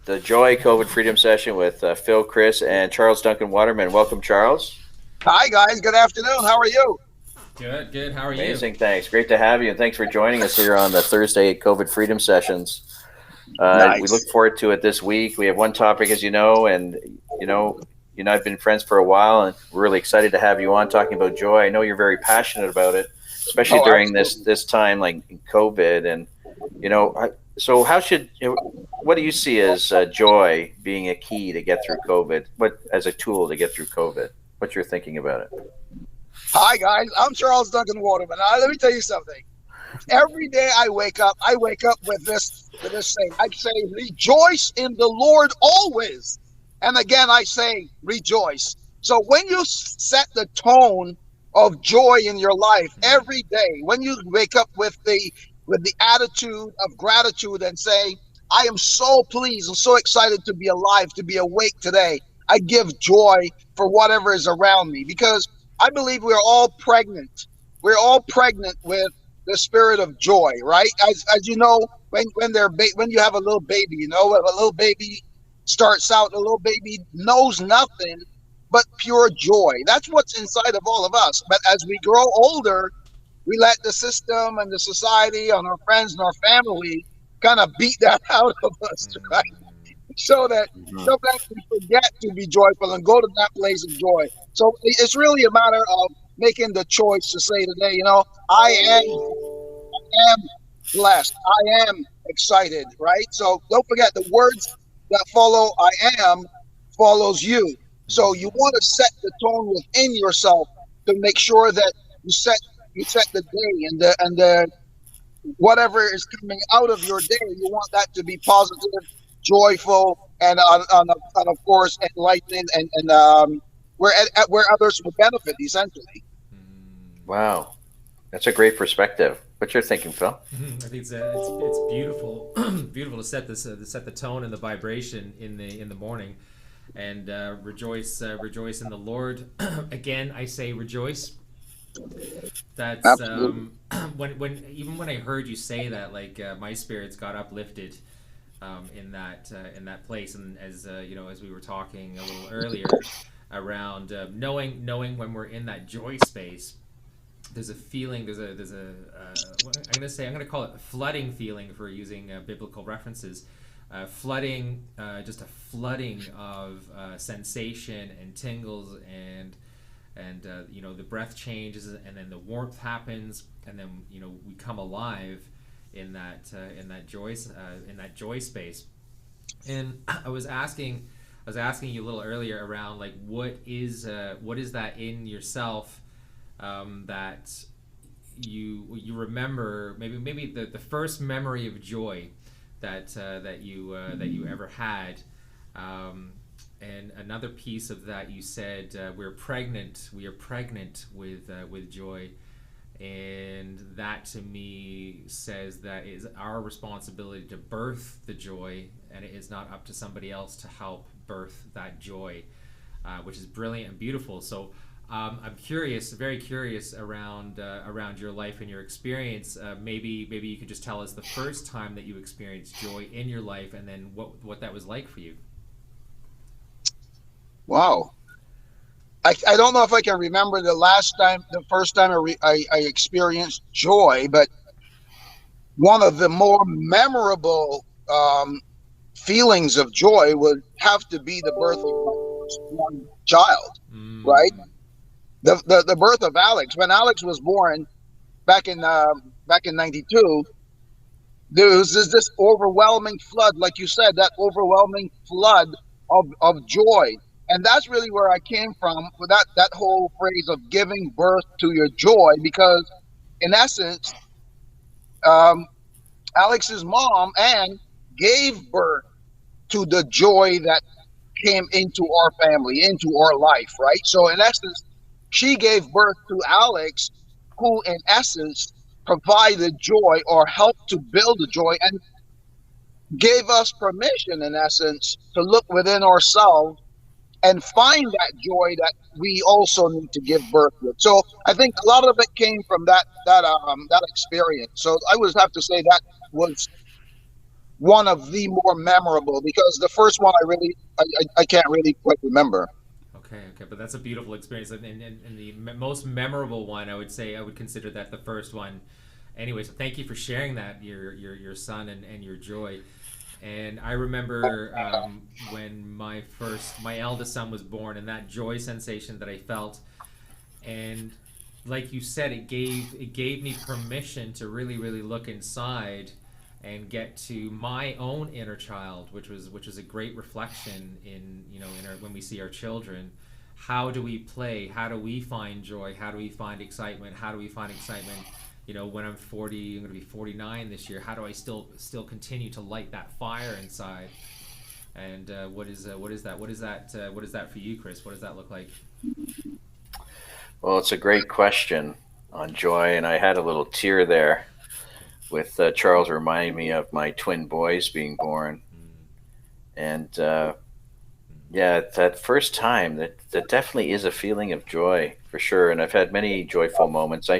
the Joy COVID Freedom Session with Phil, Chris, and Charles Duncan Waterman. Welcome, Charles. Hi, guys. Good afternoon. How are you? Good, good. How are you? Amazing. Thanks. Great to have you, and thanks for joining us here on the Thursday COVID Freedom Sessions. We look Nice. forward to it this week. We have one topic, as you know, and you and I've been friends for a while, and we're really excited to have you on talking about joy. I know you're very passionate about it, especially Oh, during absolutely. this time like COVID. And so what do you see as joy being a key to get through COVID? What as a tool to get through COVID? What you're thinking about it? Hi, guys. I'm Charles Duncan Waterman. Let me tell you something. Every day I wake up with this saying. I say, "Rejoice in the Lord always," and again I say, "Rejoice." So when you set the tone of joy in your life every day, when you wake up with the attitude of gratitude and say, "I am so pleased and so excited to be alive, to be awake today," I give joy for whatever is around me because I believe we're all pregnant. We're all pregnant with the spirit of joy, right? As you know, when you have a little baby, when a little baby starts out, a little baby knows nothing but pure joy. That's what's inside of all of us. But as we grow older, we let the system and the society and our friends and our family kind of beat that out of us, right? So that Mhm. sometimes we forget to be joyful and go to that place of joy. So it's really a matter of making the choice to say today, I am blessed. I am excited, right? So don't forget the words that follow I am follows you. So you want to set the tone within yourself to make sure that you set you set the day and the whatever is coming out of your day, you want that to be positive, joyful, and of course enlightening and where others will benefit essentially. Wow, that's a great perspective. What you're thinking, Phil? I think it's beautiful, beautiful to set the tone and the vibration in the morning, and rejoice in the Lord. Again, I say rejoice. That's Absolutely. when I heard you say that, like my spirits got uplifted in that place, and as as we were talking a little earlier around knowing when we're in that joy space, there's a feeling, I'm gonna call it a flooding feeling for using biblical references, just a flooding of sensation and tingles and the breath changes and then the warmth happens and then we come alive in that joy space. And I was asking you a little earlier around like what is that in yourself, that you remember, maybe the first memory of joy that you ever had. And another piece of that, you said we are pregnant with joy, and that to me says that is our responsibility to birth the joy, and it is not up to somebody else to help birth that joy, which is brilliant and beautiful. So I'm curious, very curious around your life and your experience. Maybe you could just tell us the first time that you experienced joy in your life, and then what that was like for you. Wow. I don't know if I can remember the first time I experienced joy, but one of the more memorable feelings of joy would have to be the birth of my first born child, right? Mm. The birth of Alex. When Alex was born back in '92, there was this overwhelming flood, like you said, that overwhelming flood of joy. And that's really where I came from with that whole phrase of giving birth to your joy, because in essence, um, Alex's mom, Anne, gave birth to the joy that came into our family, into our life, right? So in essence, she gave birth to Alex, who in essence provided joy or helped to build the joy and gave us permission, in essence, to look within ourselves and find that joy that we also need to give birth with. So I think a lot of it came from that experience. So I would have to say that was one of the more memorable, because the first one I can't really quite remember. Okay, but that's a beautiful experience, and the most memorable one, I would say, I would consider that the first one. Anyway, so thank you for sharing that, your son and your joy. And I remember when my eldest son was born, and that joy sensation that I felt, and like you said, it gave me permission to really look inside and get to my own inner child, which is a great reflection in when we see our children. How do we play? How do we find joy? How do we find excitement? How do we find excitement? When I'm 40, I'm going to be 49 this year. How do I still continue to light that fire inside? And what is that? What is that for you, Chris? What does that look like? Well, it's a great question on joy, and I had a little tear there with Charles reminding me of my twin boys being born, and yeah, that first time, that definitely is a feeling of joy for sure. And I've had many joyful moments.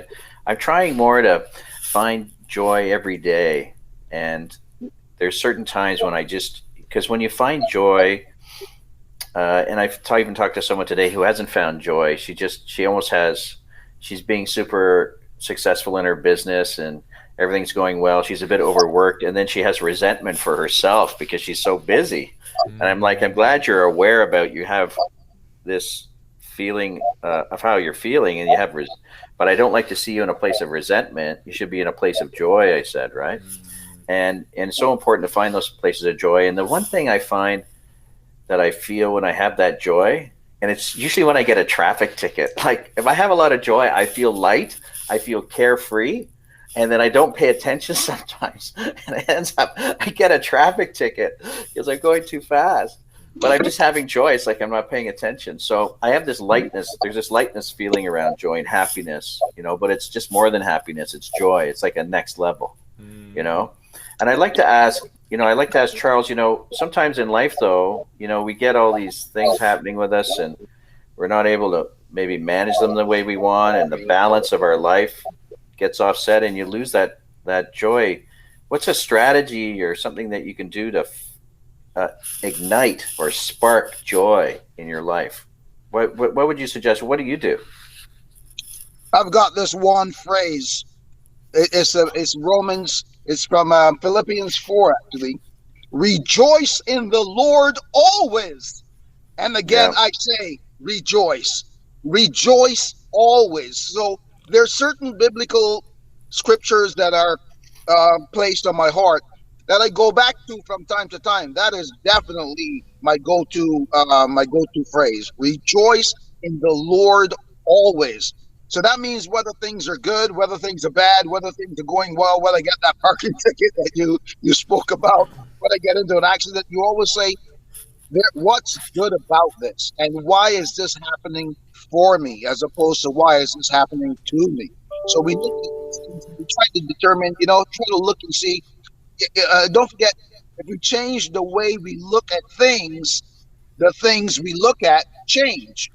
I'm trying more to find joy every day, and there's certain times when because when you find joy, and even talked to someone today who hasn't found joy. She almost has. She's being super successful in her business and everything's going well. She's a bit overworked, and then she has resentment for herself because she's so busy. And I'm like, I'm glad you're aware about you have this feeling of how you're feeling, and you have but I don't like to see you in a place of resentment. You should be in a place of joy, I said, right? And it's so important to find those places of joy. And the one thing I find that I feel when I have that joy, and it's usually when I get a traffic ticket. Like if I have a lot of joy, I feel light, I feel carefree, and then I don't pay attention sometimes, and it ends up I get a traffic ticket because I'm going too fast. But I'm just having joy. It's like I'm not paying attention. So I have this lightness. There's this lightness feeling around joy and happiness, but it's just more than happiness. It's joy. It's like a next level, And I'd like to ask, Charles, sometimes in life though, we get all these things happening with us and we're not able to maybe manage them the way we want, and the balance of our life gets offset and you lose that joy. What's a strategy or something that you can do to ignite or spark joy in your life? What would you suggest? What do you do? I've got this one phrase. It's Romans. It's from Philippians 4, actually. Rejoice in the Lord always. And again, I say rejoice. Rejoice always. So there's certain biblical scriptures that are placed on my heart that I go back to from time to time. That is definitely my go-to phrase. Rejoice in the Lord always. So that means whether things are good, whether things are bad, whether things are going well, whether I get that parking ticket that you spoke about, whether I get into an accident, you always say, what's good about this? And why is this happening for me, as opposed to why is this happening to me? So we try to determine, try to look and see. Don't forget, if we change the way we look at things, the things we look at change,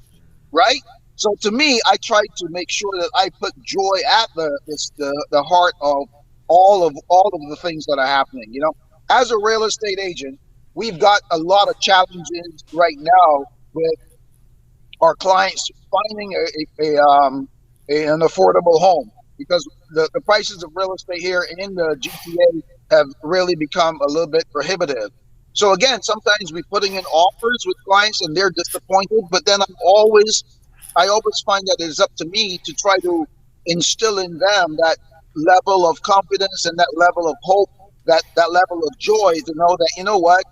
right? So to me, I try to make sure that I put joy at the heart of all of the things that are happening. As a real estate agent, we've got a lot of challenges right now with our clients finding an affordable home, because the prices of real estate here in the GTA have really become a little bit prohibitive. So again, sometimes we're putting in offers with clients and they're disappointed, but then I always find that it's up to me to try to instill in them that level of confidence and that level of hope, that level of joy, to know that, what,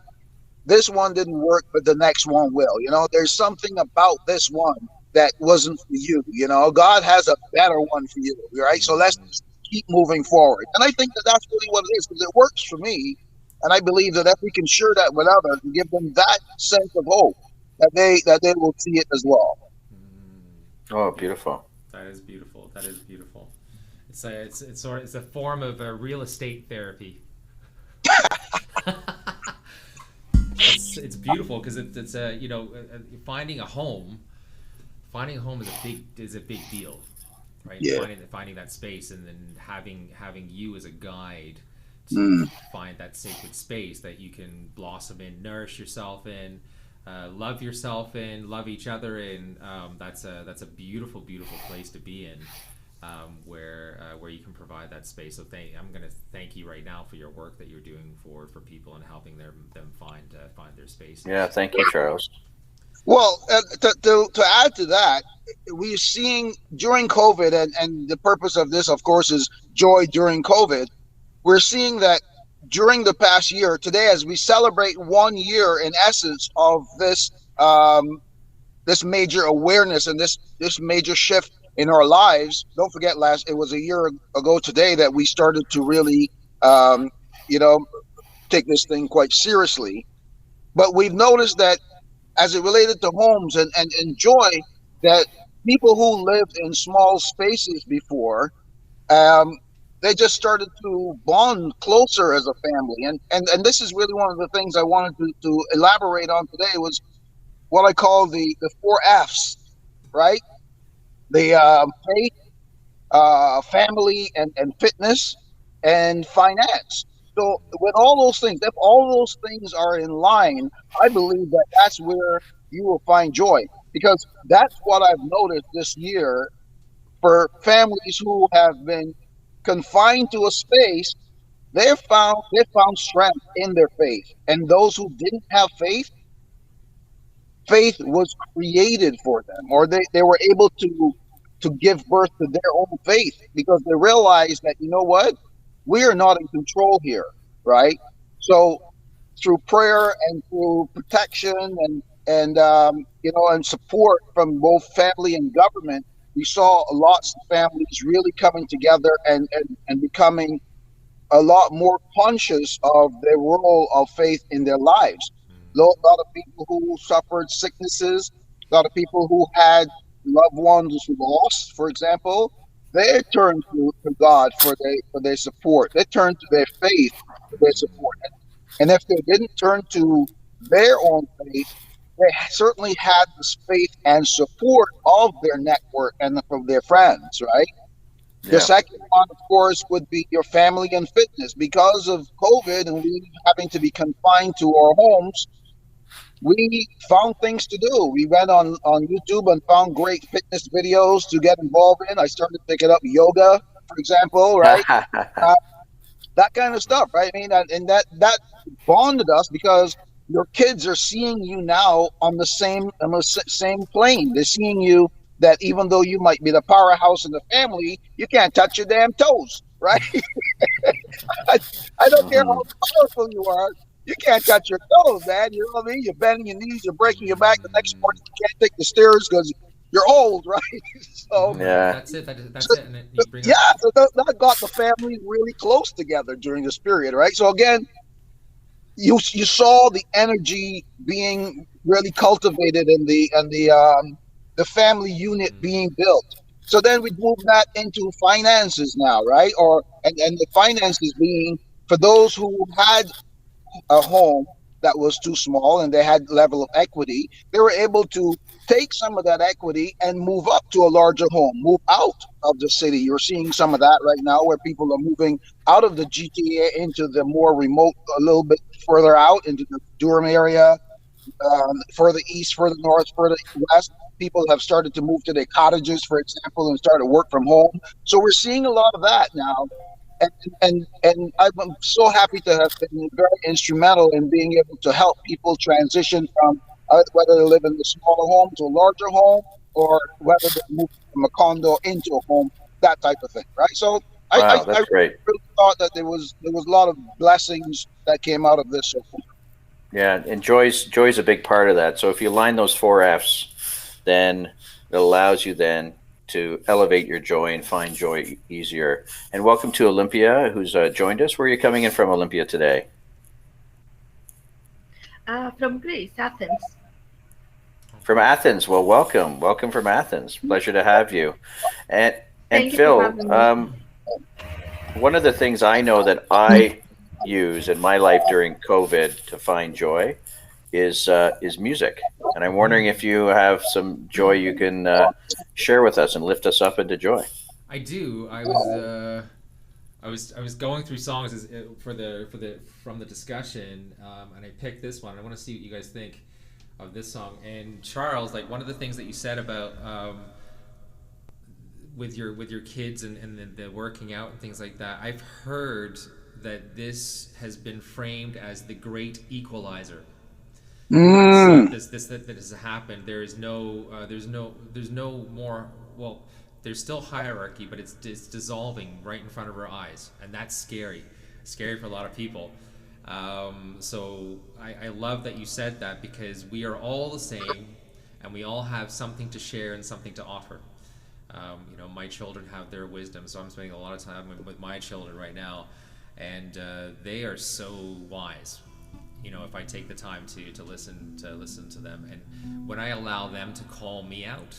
this one didn't work, but the next one will. There's something about this one that wasn't for you. God has a better one for you, right? So let's just keep moving forward. And I think that that's really what it is, because it works for me. And I believe that if we can share that with others and give them that sense of hope, that they will see it as well. Oh, beautiful. That is beautiful. That is beautiful. It's a form of real estate therapy. It's beautiful because it's finding a home is a big deal, right? Yeah. Finding that space, and then having you as a guide to find that sacred space that you can blossom in, nourish yourself in, love yourself in, love each other in. That's a beautiful, beautiful place to be in, where you can provide that space. So I'm going to thank you right now for your work that you're doing for people and helping them find their space. Yeah, thank you, Charles. Well, to add to that, we're seeing during COVID, and the purpose of this, of course, is joy during COVID. We're seeing that during the past year, today, as we celebrate 1 year in essence of this major awareness and this major shift in our lives. Don't forget, it was a year ago today that we started to really, you know, take this thing quite seriously. But we've noticed that as it related to homes and joy, that people who lived in small spaces before, um, they just started to bond closer as a family. And this is really one of the things I wanted to elaborate on today was what I call the four F's, right? The faith, family, and fitness, and finance. So with all those things, if all those things are in line, I believe that that's where you will find joy, because that's what I've noticed this year for families who have been confined to a space. They found strength in their faith, and those who didn't have faith was created for them, or they were able to give birth to their own faith, because they realized that, you know what, we are not in control here, right? So through prayer and through protection and support from both family and government, we saw lots of families really coming together and becoming a lot more conscious of their role of faith in their lives. A lot of people who suffered sicknesses, a lot of people who had loved ones lost, for example, they turned to God for their support. They turned to their faith for their support. And if they didn't turn to their own faith, they certainly had the faith and support of their network and from their friends, right? The Yeah. second one, of course, would be your family and fitness. Because of COVID and we having to be confined to our homes, we found things to do. We went on YouTube and found great fitness videos to get involved in. I started picking up yoga, for example, right? Uh, that kind of stuff, right? I mean, and that bonded us, because your kids are seeing you now on the same plane. They're seeing you that even though you might be the powerhouse in the family, you can't touch your damn toes, right? I, I don't care Mhm. how powerful you are. You can't touch your toes, man. You know what I mean? You're bending your knees, you're breaking your back. The next morning, you can't take the stairs because you're old, right? So, Yeah. That's it. That's so it. And then you bring yeah, up. so that got the family really close together during this period, right? So again, you saw the energy being really cultivated in the family unit being built. So then we move that into finances now, right? And the finances being for those who had a home that was too small and they had level of equity, they were able to take some of that equity and move up to a larger home, move out of the city. You're seeing some of that right now where people are moving out of the GTA into the more remote, a little bit further out into the Durham area, further east, further north, further west. People have started to move to their cottages, for example, and start to work from home. So we're seeing a lot of that now, and I'm so happy to have been very instrumental in being able to help people transition from whether they live in a smaller home to a larger home, or whether they move from a condo into a home, that type of thing, right? So I Wow, that's great. really thought that there was a lot of blessings that came out of this so far. Yeah, and joy's a big part of that. So if you line those four F's, then it allows you then to elevate your joy and find joy easier. And welcome to Olympia, who's joined us. Where are you coming in from, Olympia, today? From Greece, Athens. From Athens. Well, welcome from Athens. Pleasure to have you. And Thank you for Phil, having me. one of the things I know that I use in my life during COVID to find joy is music. And I'm wondering if you have some joy you can share with us and lift us up into joy. I do. I I was going through songs from the discussion, and I picked this one. I want to see what you guys think of this song. And Charles, like one of the things that you said about with your kids and the working out and things like that, I've heard that this has been framed as the great equalizer. So that has happened. There's no more. Well, there's still hierarchy, but it's dissolving right in front of our eyes, and that's scary for a lot of people. So I love that you said that, because we are all the same, and we all have something to share and something to offer. My children have their wisdom, so I'm spending a lot of time with my children right now, and they are so wise. If I take the time to listen to them, and when I allow them to call me out,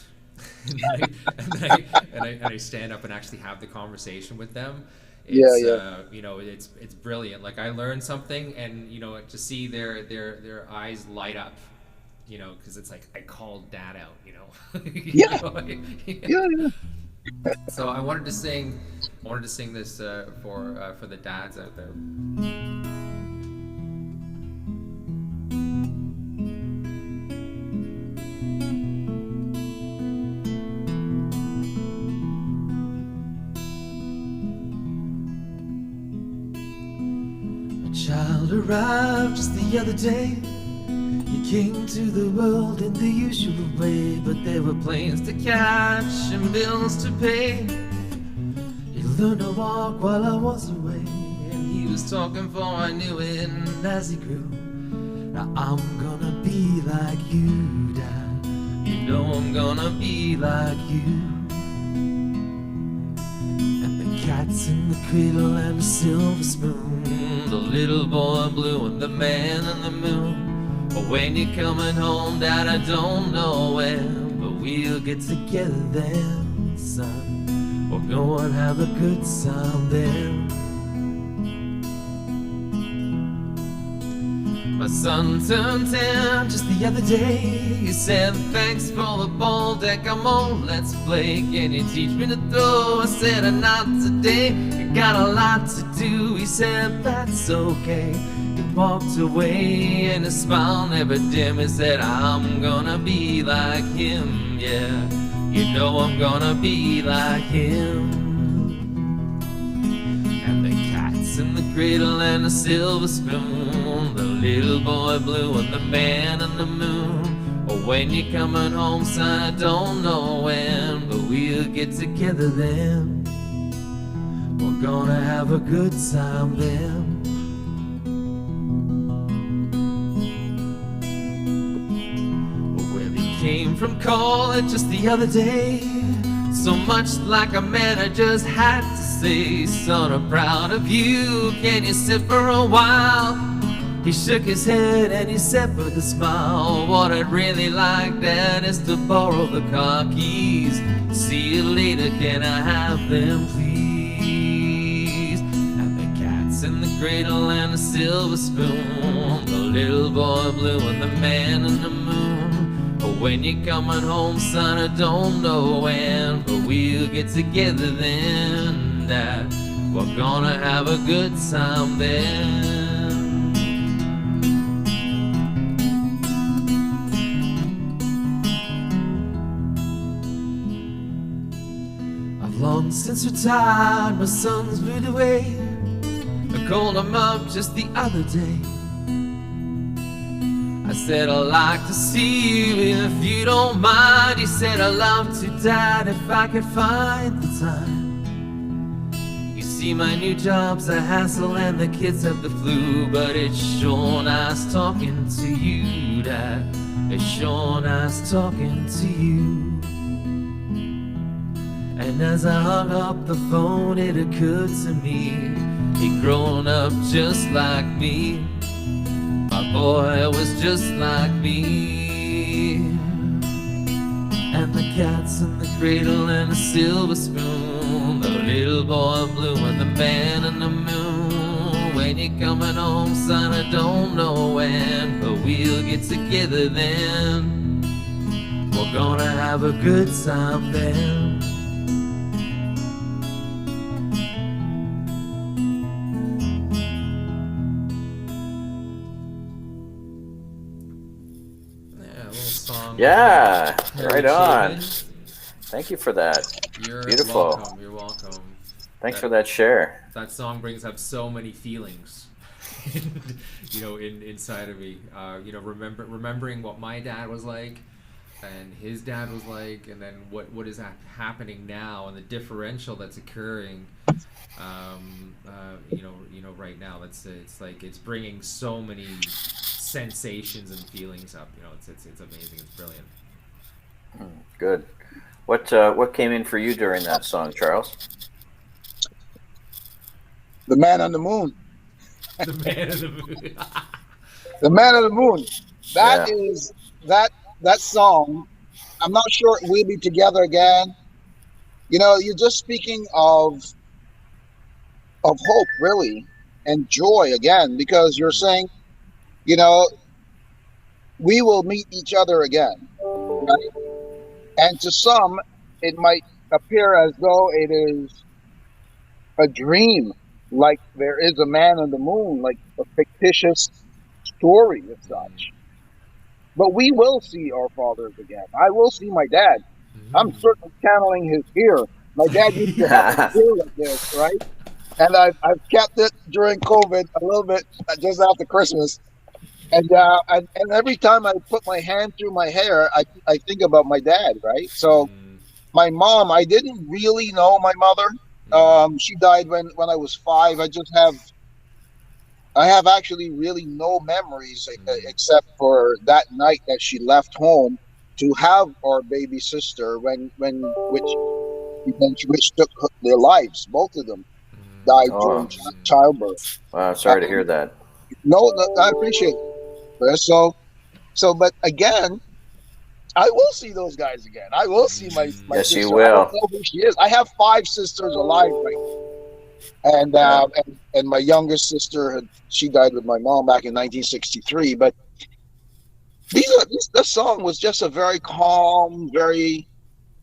and I stand up and actually have the conversation with them, it's brilliant. Like I learned something, and to see their eyes light up, because it's like I called Dad out, Yeah. So I wanted to sing this for the dads out there. Child arrived just the other day. He came to the world in the usual way, but there were planes to catch and bills to pay. He learned to walk while I was away, and he was talking before I knew it. And as he grew, now I'm gonna be like you, Dad. I'm gonna be like you. And the cat's in the cradle and the silver spoon, the little boy blue and the man in the moon. But when you're coming home, Dad, I don't know when, but we'll get together then, son. We'll go and have a good time then. My son turned 10 just the other day. He said, thanks for the ball, Dad, come on, let's play. Can you teach me to throw? I said, not today, I got a lot to do. He said, that's okay. He walked away and his smile never dim. He said, I'm gonna be like him, yeah. I'm gonna be like him. And the cat's in the cradle and the silver spoon, the little boy blue and the man in the moon. But when you're coming home, son, I don't know when, but we'll get together then. We're gonna have a good time then. Well, he came from college just the other day, so much like a man, I just had to say, son, I'm proud of you. Can you sit for a while? He shook his head and he said with a smile, what I'd really like, Dad, is to borrow the car keys. See you later, can I have them, please? And the cat's in the cradle and the silver spoon, the little boy blue and the man in the moon. But when you're coming home, son, I don't know when, but we'll get together then, Dad. We're gonna have a good time then. Long since retired, my son's moved away. I called him up just the other day. I said, I'd like to see you if you don't mind. He said, I'd love to, Dad, if I could find the time. You see, my new job's a hassle and the kids have the flu, but it's sure nice talking to you, Dad. It's sure nice talking to you. And as I hung up the phone, it occurred to me, he'd grown up just like me. My boy was just like me. And the cat's in the cradle and the silver spoon, the little boy blue and the man in the moon. When you're coming home, son, I don't know when, but we'll get together then. We're gonna have a good time then. song. Yeah, Harry right on. Chapin. Thank you for that. You're Beautiful. welcome. You're welcome. Thanks for that share. That song brings up so many feelings, inside of me. Remembering what my dad was like, and his dad was like, and then what is happening now, and the differential that's occurring. Right now, it's bringing so many sensations and feelings up. It's amazing. It's brilliant. Good. What came in for you during that song, Charles? The Man on the Moon. The Man of the Moon. The Man of the Moon. That is that song. I'm not sure we'll be together again. You're just speaking of hope, really, and joy again, because you're saying, we will meet each other again, right? And to some, it might appear as though it is a dream, like there is a man on the moon, like a fictitious story as such. But we will see our fathers again. I will see my dad. I'm certainly channeling his ear. My dad used to have a ear like this, right? And I've kept it during COVID a little bit, just after Christmas. And every time I put my hand through my hair, I think about my dad, right? So my mom, I didn't really know my mother. She died when I was 5. I have actually really no memories except for that night that she left home to have our baby sister which took their lives. Both of them died during childbirth. Wow, sorry to hear that. No, I appreciate it. So, but again, I will see those guys again. I will see my yes, sister. you will. I don't know who she is. I have 5 sisters alive right now. And my youngest sister, she died with my mom back in 1963. But this song was just a very calm, very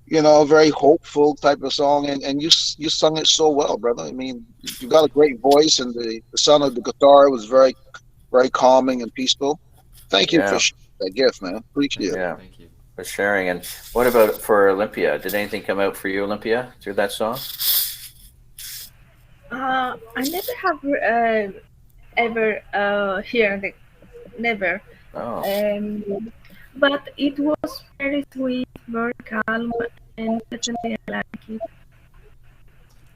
very hopeful type of song, and you sung it so well, brother. I mean, you got a great voice, and the sound of the guitar was very, very calming and peaceful. Thank you for that gift, man. Appreciate it. Yeah, Thank you. for sharing. And what about for Olympia? Did anything come out for you, Olympia, through that song? I never have ever heard it. Never. Oh, But it was very sweet, very calm, and certainly I like it.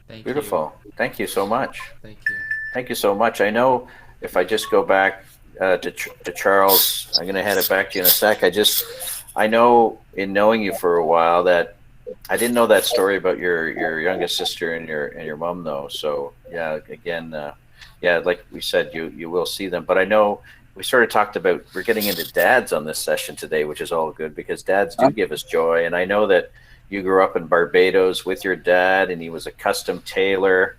Thank beautiful. you. Thank you so much. Thank you. Thank you so much. I know if I just go back to Charles, I'm going to hand it back to you in a sec. I know in knowing you for a while that I didn't know that story about your youngest sister and your mom though. So yeah, again, like we said, you will see them. But I know we sort of talked about, we're getting into dads on this session today, which is all good because dads do give us joy. And I know that you grew up in Barbados with your dad, and he was a custom tailor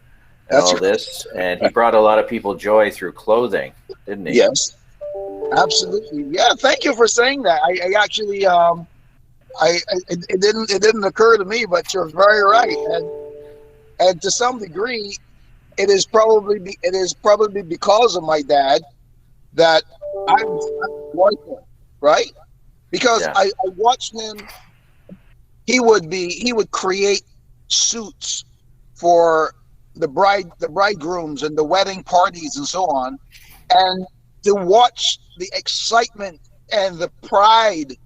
and all this, and he brought a lot of people joy through clothing, didn't he? Yes, absolutely. Yeah, thank you for saying that. I actually, it didn't occur to me, but you're very right. And to some degree, it is probably because of my dad that I'm joyful, right? Because I watched him. He would create suits for the bridegrooms and the wedding parties and so on, and to watch the excitement and the pride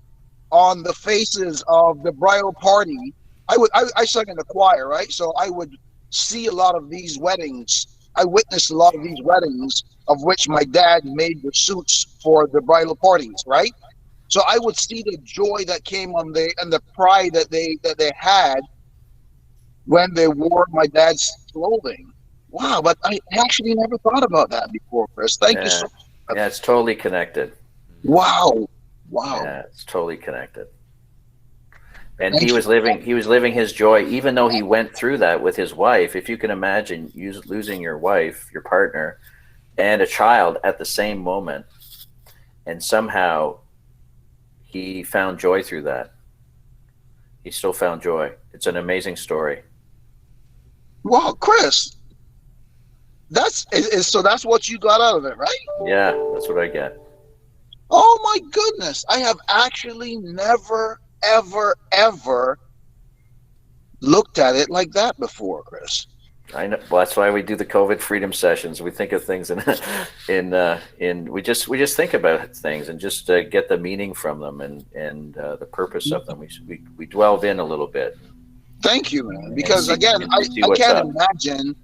on the faces of the bridal party. I sang in the choir, right? So I would see a lot of these weddings. I witnessed a lot of these weddings of which my dad made the suits for the bridal parties, right? So I would see the joy that came on and the pride that they had when they wore my dad's clothing. Wow, but I actually never thought about that before, Chris. Thank you so much. Yeah, it's totally connected. Wow. Yeah, it's totally connected. And he was living his joy, even though he went through that with his wife. If you can imagine losing your wife, your partner, and a child at the same moment, and somehow he found joy through that. He still found joy. It's an amazing story. Well, Chris, so that's what you got out of it, right? Yeah, that's what I get. Oh my goodness. I have actually never, ever, ever looked at it like that before, Chris. I know. Well, that's why we do the COVID freedom sessions. We think of things in we just think about things and just get the meaning from them and the purpose of them. We delve in a little bit. Thank you, man. Because see- again, I see what's can't up. imagine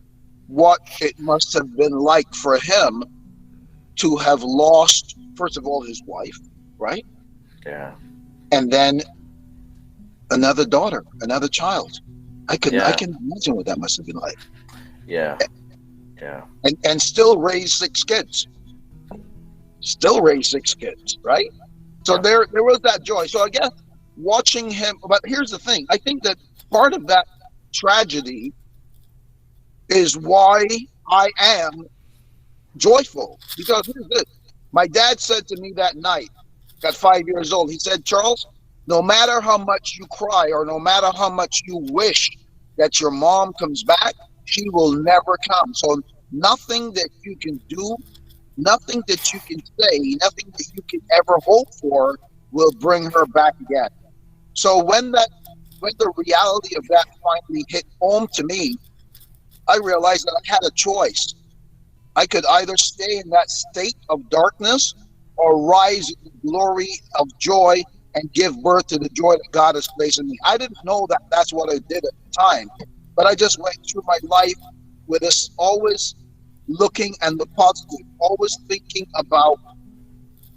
what it must have been like for him to have lost, first of all, his wife, right? Yeah. And then another daughter, another child. I can Yeah. imagine what that must have been like. Yeah. Yeah. And still raise 6 kids. Still raise 6 kids, right? So Yeah. there was that joy. So I guess watching him, but here's the thing. I think that part of that tragedy is why I am joyful. Because here's this. My dad said to me that night, at 5 years old, he said, Charles, no matter how much you cry or no matter how much you wish that your mom comes back, she will never come. So nothing that you can do, nothing that you can say, nothing that you can ever hope for will bring her back again. So when the reality of that finally hit home to me, I realized that I had a choice. I could either stay in that state of darkness or rise in the glory of joy and give birth to the joy that God has placed in me. I didn't know that that's what I did at the time, but I just went through my life with this always looking and the positive, always thinking about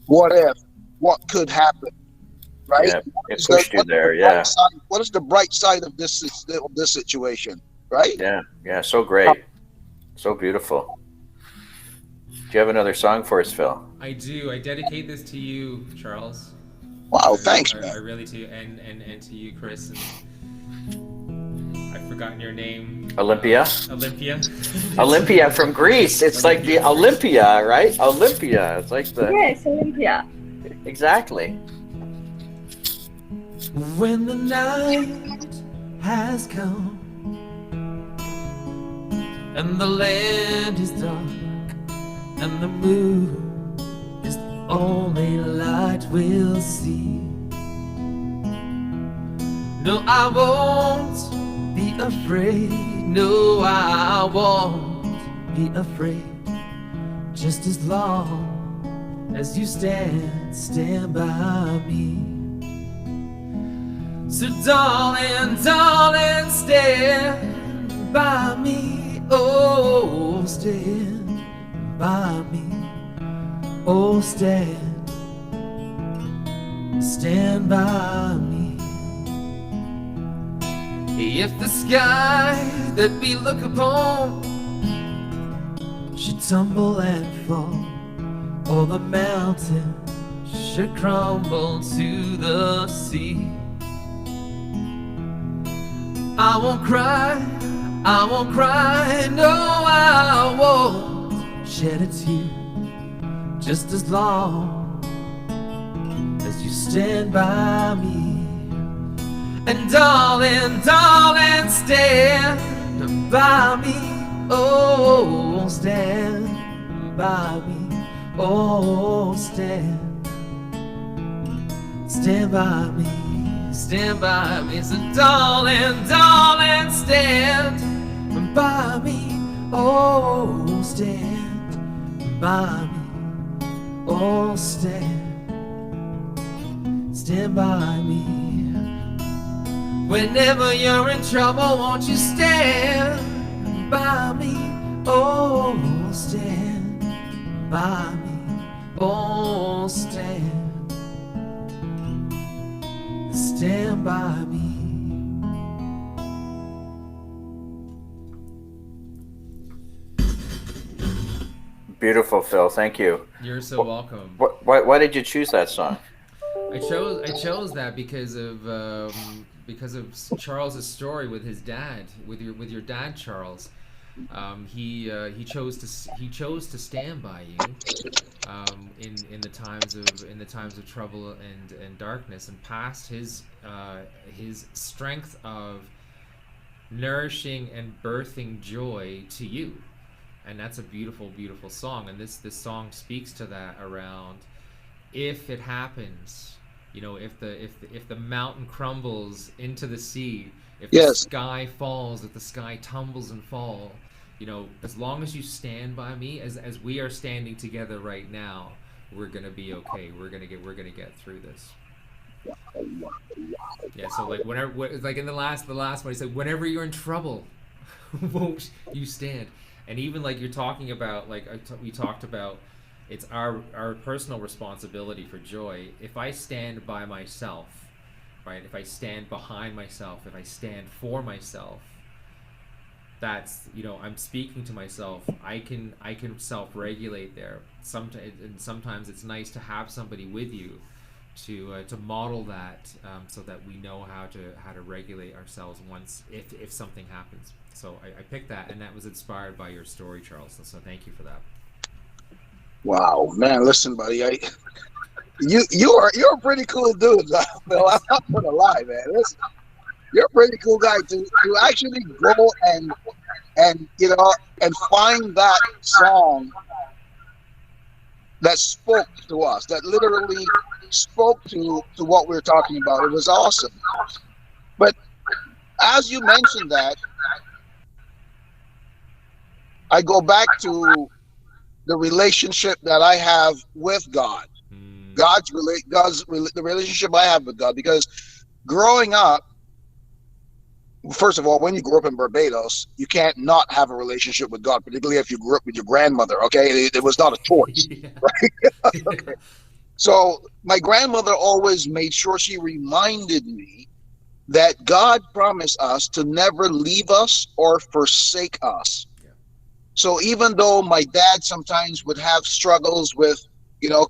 what if, what could happen, right? Yeah. It pushed you there. Yeah. What is the bright side of this situation, right? Yeah. Yeah. So great. So beautiful. Do you have another song for us, Phil? I do. I dedicate this to you, Charles. Wow, thanks, I man. really do, and to you, Chris. And I've forgotten your name. Olympia? Olympia. Olympia from Greece. It's like the Olympia, right? Olympia. It's like the Yes, Olympia. exactly. When the night has come and the land is dark and the moon is the only light we'll see. No, I won't be afraid. No, I won't be afraid. Just as long as you stand by me. So darling, darling, stand by me. Oh, stand by me. Oh, stand by me. If the sky that we look upon should tumble and fall, or the mountain should crumble to the sea, I won't cry, no, I won't shed a tear. Just as long as you stand by me. And darling, darling, stand by me. Oh, stand by me. Oh, stand by me. Stand by me. So darling, darling, stand by me. Oh, stand by me. Oh, stand by me. Whenever you're in trouble, won't you stand by me? Oh, stand by me. Oh, stand by me. Beautiful, Phil. Thank you. You're so welcome. Why did you choose that song? I chose that because of Charles's story with his dad, with your dad, Charles. He chose to stand by you in the times of trouble and darkness, and passed his strength of nourishing and birthing joy to you. And that's a beautiful, beautiful song. And this song speaks to that around if it happens, if the mountain crumbles into the sea, if the Yes. sky falls, if the sky tumbles and fall, as long as you stand by me, as we are standing together right now, we're gonna be okay. We're gonna get through this. Yeah. So like like in the last one, he said, whenever you're in trouble, won't you stand? And even like you're talking about, like we talked about, it's our personal responsibility for joy. If I stand by myself, right? If I stand behind myself, if I stand for myself, that's, I'm speaking to myself. I can self-regulate there. Sometimes it's nice to have somebody with you to model that, so that we know how to regulate ourselves if something happens. So I picked that, and that was inspired by your story, Charles. So thank you for that. Wow, man! Listen, buddy, you're a pretty cool dude, Phil. I'm not gonna lie, man. Listen, you're a pretty cool guy to actually go and find that song that spoke to us, that literally spoke to what we were talking about. It was awesome. But as you mentioned that, I go back to the relationship that I have with God. The relationship I have with God, because growing up, first of all, when you grew up in Barbados, you can't not have a relationship with God, particularly if you grew up with your grandmother. Okay, it was not a choice, right? Okay. So my grandmother always made sure she reminded me that God promised us to never leave us or forsake us. Yeah. So even though my dad sometimes would have struggles with,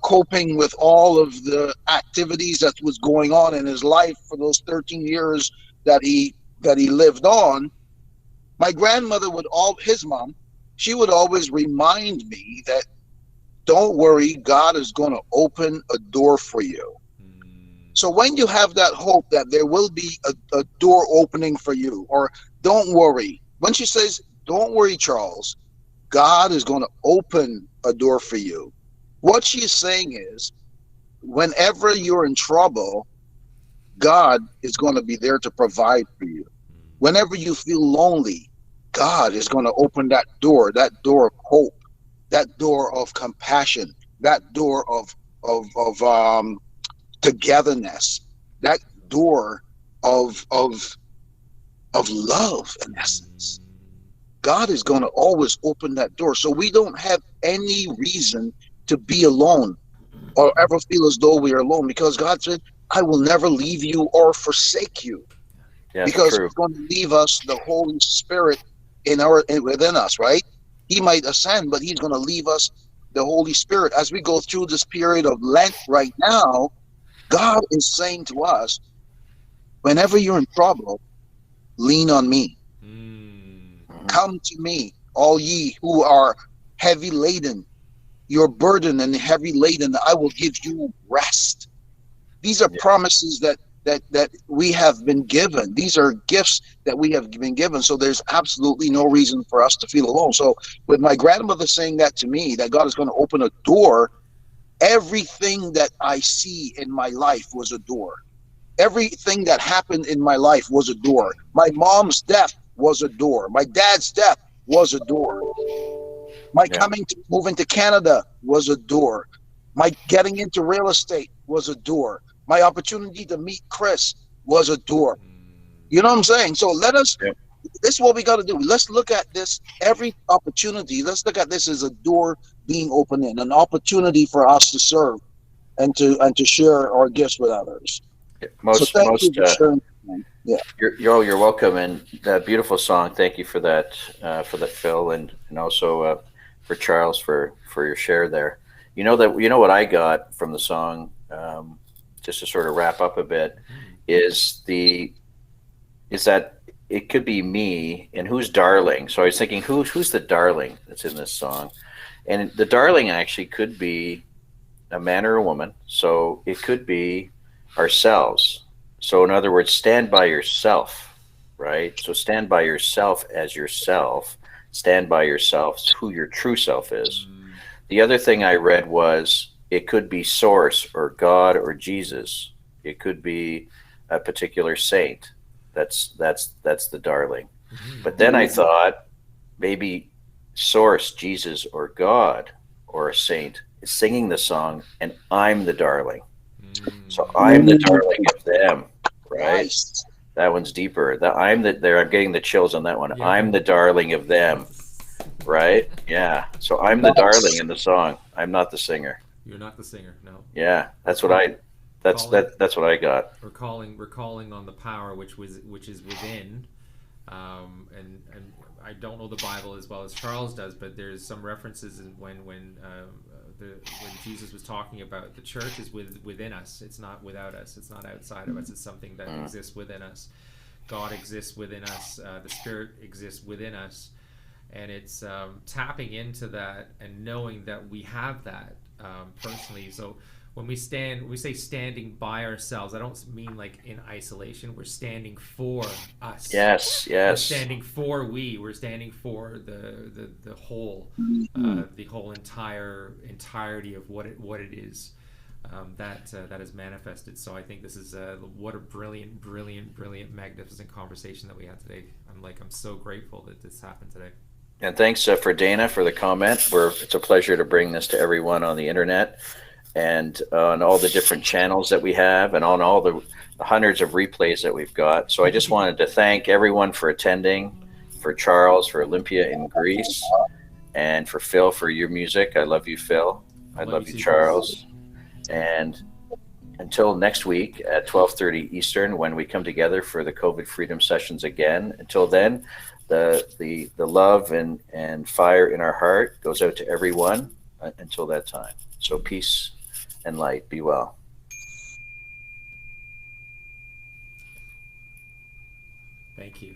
coping with all of the activities that was going on in his life for those 13 years that he lived on, my grandmother his mom, she would always remind me that, don't worry, God is going to open a door for you. So when you have that hope that there will be a door opening for you, or don't worry, when she says, don't worry, Charles, God is going to open a door for you, what she's saying is, whenever you're in trouble, God is going to be there to provide for you. Whenever you feel lonely, God is going to open that door of hope, that door of compassion, that door of togetherness, that door of love, in essence. God is going to always open that door. So we don't have any reason to be alone or ever feel as though we are alone, because God said, I will never leave you or forsake you. Yeah, because true. He's going to leave us the Holy Spirit within us, right? He might ascend, but he's going to leave us the Holy Spirit. As we go through this period of Lent right now, God is saying to us, whenever you're in trouble, lean on me. Come to me, all ye who are heavy laden. You're burdened and heavy laden, I will give you rest. These are promises that we have been given. These are gifts that we have been given. So there's absolutely no reason for us to feel alone. So with my grandmother saying that to me, that God is going to open a door, everything that I see in my life was a door. Everything that happened in my life was a door. My mom's death was a door. My dad's death was a door. My moving to Canada was a door. My getting into real estate was a door. My opportunity to meet Chris was a door. You know what I'm saying? So this is what we got to do. Let's look at this, every opportunity. Let's look at this as a door being opened in, an opportunity for us to serve and to share our gifts with others. Thank you for sharing. Yeah, you're welcome, and that beautiful song. Thank you for that, Phil, and also for Charles for your share there. You know what I got from the song, just to sort of wrap up a bit, is that it could be me, and who's darling. So I was thinking, who's the darling that's in this song, and the darling actually could be a man or a woman. So it could be ourselves. So in other words, stand by yourself, right? So stand by yourself as yourself. Stand by yourself, who your true self is. The other thing I read was, it could be source or God or Jesus. It could be a particular saint. That's the darling. But then I thought maybe source, Jesus or God or a saint is singing the song, and I'm the darling. So I'm the darling of them, right? Nice. That one's deeper. That I'm getting the chills on that one. Yeah. I'm the darling of them, right? Yeah. So I'm the darling in the song. I'm not the singer. You're not the singer, no. Yeah, that's what I got. We're calling on the power which is within, and I don't know the Bible as well as Charles does, but there's some references when Jesus was talking about the church is within us. It's not without us. It's not outside of us. It's something that exists within us. God exists within us. The Spirit exists within us, and it's tapping into that and knowing that we have that personally. So when we say standing by ourselves, I don't mean like in isolation. We're standing for us. Yes. We're standing for we're standing for the whole, the whole entirety of what it is that is manifested. So I think this is what a brilliant, magnificent conversation that we had today. I'm so grateful that this happened today. And thanks for Dana for the comment. It's a pleasure to bring this to everyone on the internet and on all the different channels that we have and on all the hundreds of replays that we've got. So I just wanted to thank everyone for attending, for Charles, for Olympia in Greece, and for Phil for your music. I love you, Phil. I love you, Charles. And until next week at 12:30 Eastern, when we come together for the COVID Freedom Sessions again. Until then, the love and fire in our heart goes out to everyone until that time. So peace and light. Be well. Thank you.